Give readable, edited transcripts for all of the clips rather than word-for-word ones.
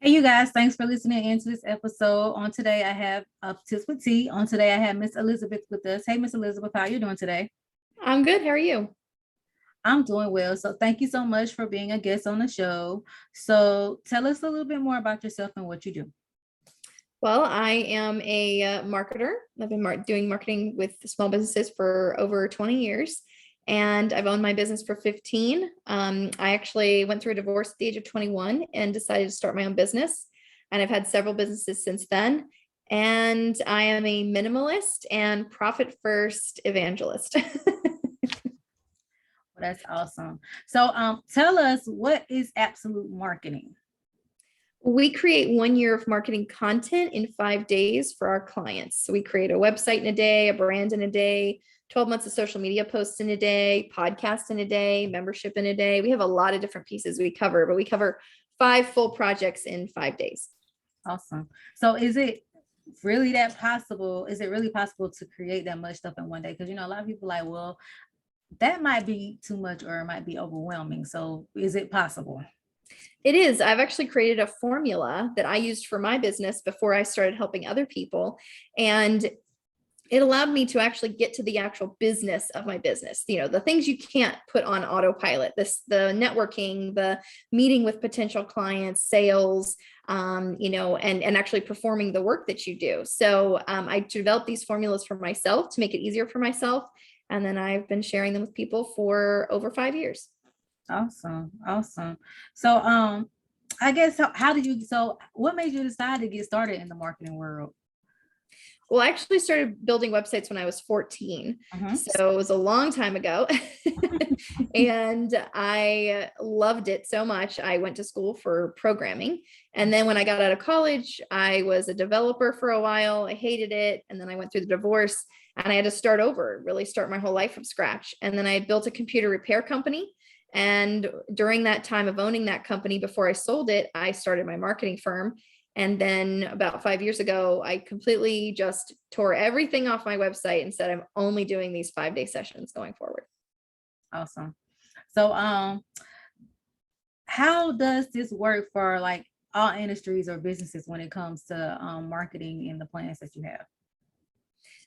Hey, you guys, thanks for listening into this episode. On today, I have Tips with Tea. On today, I have Miss Elizabeth with us. Hey, Miss Elizabeth, how are you doing today? I'm good. How are you? I'm doing well. So, thank you so much for being a guest on the show. So, tell us a little bit more about yourself and what you do. Well, I am a marketer. I've been doing marketing with small businesses for over 20 years, and I've owned my business for 15. I actually went through a divorce at the age of 21 and decided to start my own business. And I've had several businesses since then. And I am a minimalist and profit first evangelist. That's awesome. So, tell us what is absolute marketing? We create 1 year of marketing content in 5 days for our clients. So we create a website in a day, a brand in a day, 12 months of social media posts in a day, podcast in a day, membership in a day. We have a lot of different pieces we cover, but we cover 5 full projects in 5 days. Awesome. So, is it really that possible? Is it really possible to create that much stuff in one day? Because, a lot of people like, well, that might be too much or it might be overwhelming. So, is it possible? It is. I've actually created a formula that I used for my business before I started helping other people. And it allowed me to actually get to the actual business of my business. The things you can't put on autopilot, the networking, the meeting with potential clients, sales, and actually performing the work that you do. So I developed these formulas for myself to make it easier for myself. And then I've been sharing them with people for over 5 years. Awesome. Awesome. So, I guess how did you, so what made you decide to get started in the marketing world? Well, I actually started building websites when I was 14. Mhm. So it was a long time ago. And I loved it so much. I went to school for programming. And then when I got out of college, I was a developer for a while. I hated it. And then I went through the divorce and I had to start over, really start my whole life from scratch. And then I built a computer repair company. And during that time of owning that company, before I sold it, I started my marketing firm. And then about 5 years ago, I completely just tore everything off my website and said, I'm only doing these 5 day sessions going forward. Awesome. So, how does this work for like all industries or businesses when it comes to marketing and the plans that you have?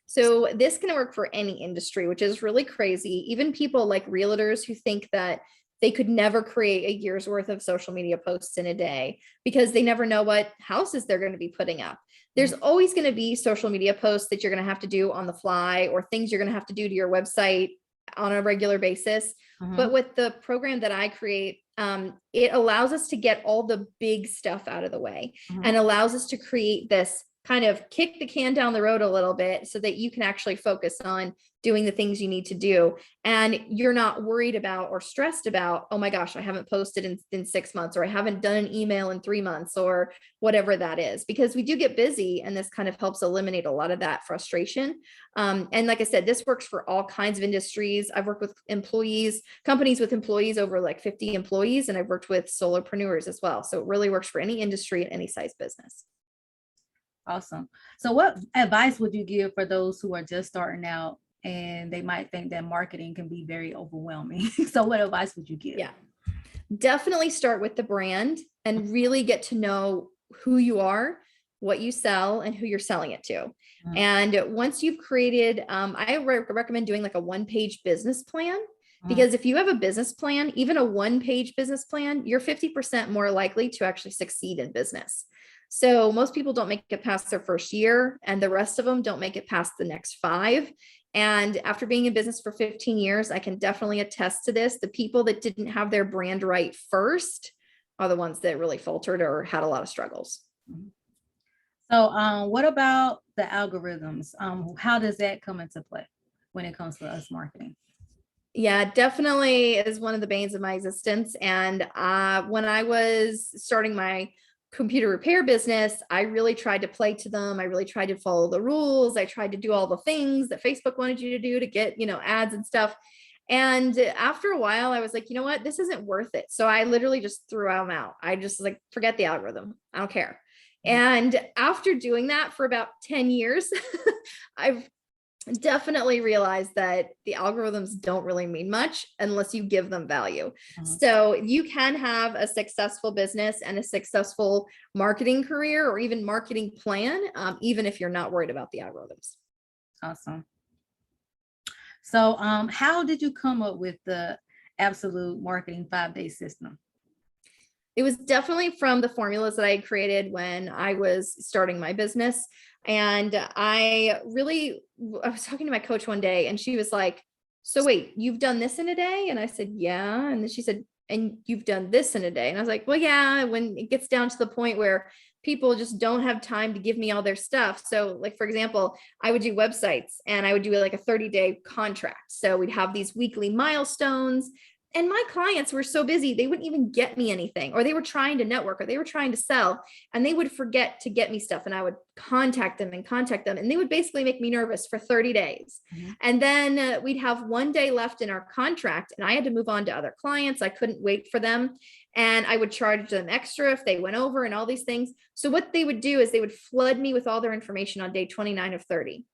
So this can work for any industry, which is really crazy. Even people like realtors who think that they could never create a year's worth of social media posts in a day because they never know what houses they're going to be putting up. There's always going to be social media posts that you're going to have to do on the fly or things you're going to have to do to your website on a regular basis. But Mhm. with the program that I create, it allows us to get all the big stuff out of the way Mhm. and allows us to create this kind of kick the can down the road a little bit so that you can actually focus on doing the things you need to do. And you're not worried about or stressed about, oh my gosh, I haven't posted in 6 months, or I haven't done an email in 3 months, or whatever that is, because we do get busy. And this kind of helps eliminate a lot of that frustration. And like I said, this works for all kinds of industries. I've worked with employees, companies with employees over like 50 employees, and I've worked with solopreneurs as well. So it really works for any industry and any size business. Awesome. So, what advice would you give for those who are just starting out and they might think that marketing can be very overwhelming? So, what advice would you give? Yeah. Definitely start with the brand and really get to know who you are, what you sell, and who you're selling it to. Mhm. And once you've created, I recommend doing like a 1 page business plan. Mhm. Because if you have a business plan, even a 1 page business plan, you're 50% more likely to actually succeed in business. So most people don't make it past their first year, and the rest of them don't make it past the next 5. And after being in business for 15 years, I can definitely attest to this. The people that didn't have their brand right first are the ones that really faltered or had a lot of struggles. Mhm. So, what about the algorithms? How does that come into play when it comes to us marketing? Yeah, definitely is one of the banes of my existence. And when I was starting my computer repair business, I really tried to play to them. I really tried to follow the rules. I tried to do all the things that Facebook wanted you to do to get, ads and stuff. And after a while, I was like, you know what? This isn't worth it. So I literally just threw them out. I just like, forget the algorithm. I don't care. And after doing that for about 10 years, I've definitely realize that the algorithms don't really mean much unless you give them value. Mhm. So you can have a successful business and a successful marketing career or even marketing plan, even if you're not worried about the algorithms. Awesome. So, how did you come up with the absolute marketing 5-day system? It was definitely from the formulas that I had created when I was starting my business. And I was talking to my coach one day and she was like, so wait, you've done this in a day? And I said, yeah. And then she said, and you've done this in a day? And I was like, well, yeah, when it gets down to the point where people just don't have time to give me all their stuff. So like, for example, I would do websites and I would do like a 30-day contract. So we'd have these weekly milestones, and my clients were so busy, they wouldn't even get me anything, or they were trying to network, or they were trying to sell, and they would forget to get me stuff. And I would contact them, and they would basically make me nervous for 30 days. Mhm. And then we'd have one day left in our contract, and I had to move on to other clients. I couldn't wait for them. And I would charge them extra if they went over and all these things. So what they would do is they would flood me with all their information on day 29 of 30.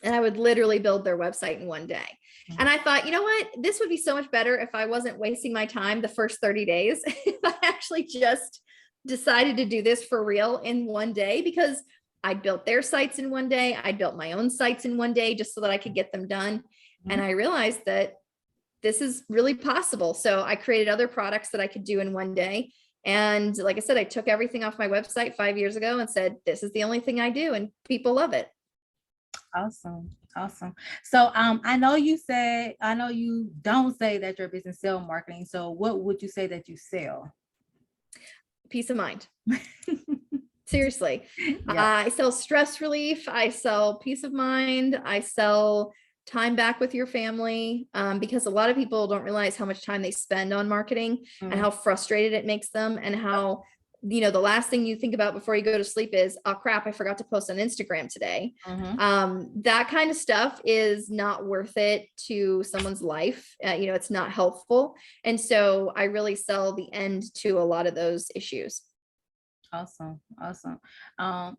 And I would literally build their website in one day. And I thought, you know what? This would be so much better if I wasn't wasting my time the first 30 days. If I actually just decided to do this for real in one day, because I built their sites in one day. I built my own sites in one day just so that I could get them done. And I realized that this is really possible. So I created other products that I could do in one day. And like I said, I took everything off my website 5 years ago and said, this is the only thing I do, and people love it. Awesome. Awesome. So, I know you don't say that your business sell marketing. So what would you say that you sell? Peace of mind. Seriously. Yeah. I sell stress relief. I sell peace of mind. I sell time back with your family, because a lot of people don't realize how much time they spend on marketing and how frustrated it makes them, and how, the last thing you think about before you go to sleep is, oh crap, I forgot to post on Instagram today. Mhm. That kind of stuff is not worth it to someone's life. It's not helpful. And so I really sell the end to a lot of those issues. Awesome. Awesome. Um,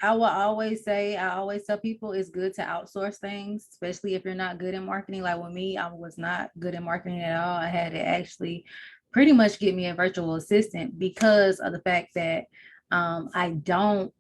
I always tell people it's good to outsource things, especially if you're not good in marketing. Like with me, I was not good in marketing at all. I had to actually pretty much get me a virtual assistant because of the fact that I don't,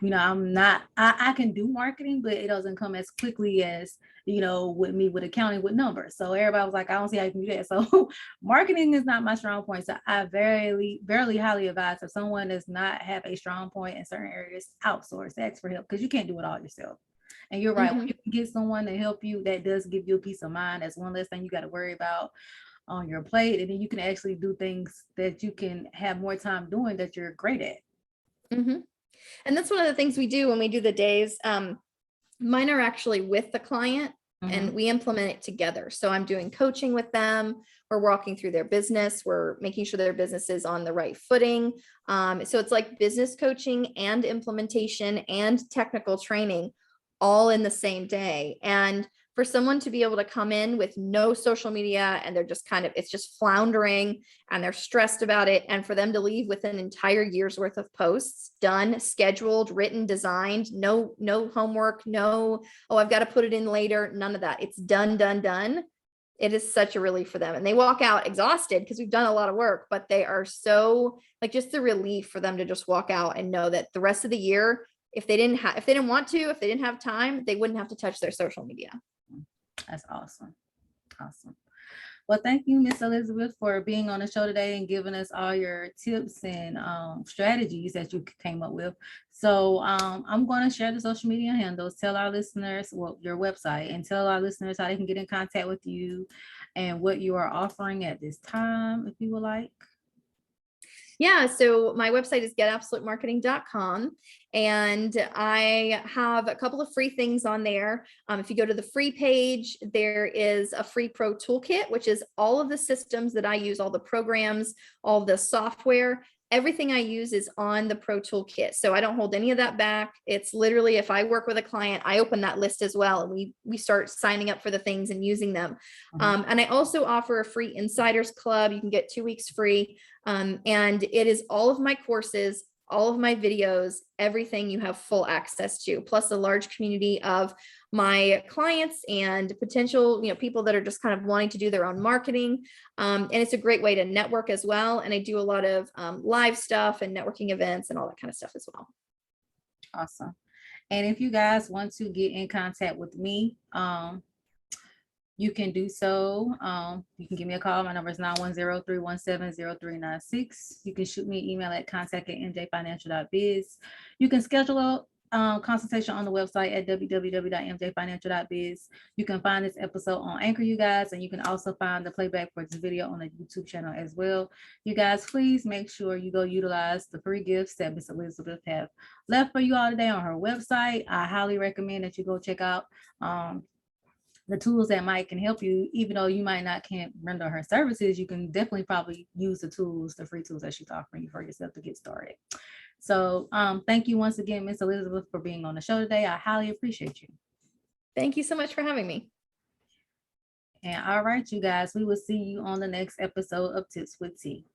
I'm not, I can do marketing, but it doesn't come as quickly as, with me with accounting with numbers. So everybody was like, I don't see how you can do that. So marketing is not my strong point. So I very highly advise if someone does not have a strong point in certain areas, outsource, ask for help, because you can't do it all yourself. And you're right. When you can get someone to help you, that does give you a peace of mind. That's one less thing you got to worry about on your plate. And then you can actually do things that you can have more time doing that you're great at. Mm-hmm. And that's one of the things we do when we do the days. Mine are actually with the client and we implement it together. So I'm doing coaching with them. We're walking through their business. We're making sure their business is on the right footing. So it's like business coaching and implementation and technical training all in the same day. And for someone to be able to come in with no social media and they're just it's just floundering and they're stressed about it, and for them to leave with an entire year's worth of posts done, scheduled, written, designed, no homework, no, oh, I've got to put it in later, none of that. It's done. It is such a relief for them, and they walk out exhausted because we've done a lot of work, but they are so just the relief for them to just walk out and know that the rest of the year, if they didn't have time, they wouldn't have to touch their social media. That's awesome. Awesome. Well, thank you, Miss Elizabeth, for being on the show today and giving us all your tips and strategies that you came up with. So I'm going to share the social media handles, tell our listeners, your website, and tell our listeners how they can get in contact with you and what you are offering at this time, if you would like. Yeah, so my website is getabsolutemarketing.com, and I have a couple of free things on there. If you go to the free page, there is a free pro toolkit, which is all of the systems that I use, all the programs, all the software. Everything I use is on the pro toolkit. So I don't hold any of that back. It's literally, if I work with a client, I open that list as well, and we start signing up for the things and using them. And I also offer a free insiders club. You can get 2 weeks free. And it is all of my courses, all of my videos, everything you have full access to, plus a large community of my clients and potential, people that are just kind of wanting to do their own marketing. And it's a great way to network as well. And I do a lot of live stuff and networking events and all that kind of stuff as well. Awesome. And if you guys want to get in contact with me, you can do so. You can give me a call. My number is 910-317-0396. You can shoot me an email at contact@mjfinancial.biz. You can schedule a consultation on the website at www.mjfinancial.biz. You can find this episode on Anchor, you guys, and you can also find the playback for this video on the YouTube channel as well. You guys, please make sure you go utilize the free gifts that Miss Elizabeth have left for you all today on her website. I highly recommend that you go check out the tools that can help you. Even though you might not can't render her services, you can definitely probably use the free tools that she's offering you for yourself to get started. So thank you once again, Miss Elizabeth, for being on the show today. I highly appreciate you. Thank you so much for having me. And all right, you guys, we will see you on the next episode of Tips with T.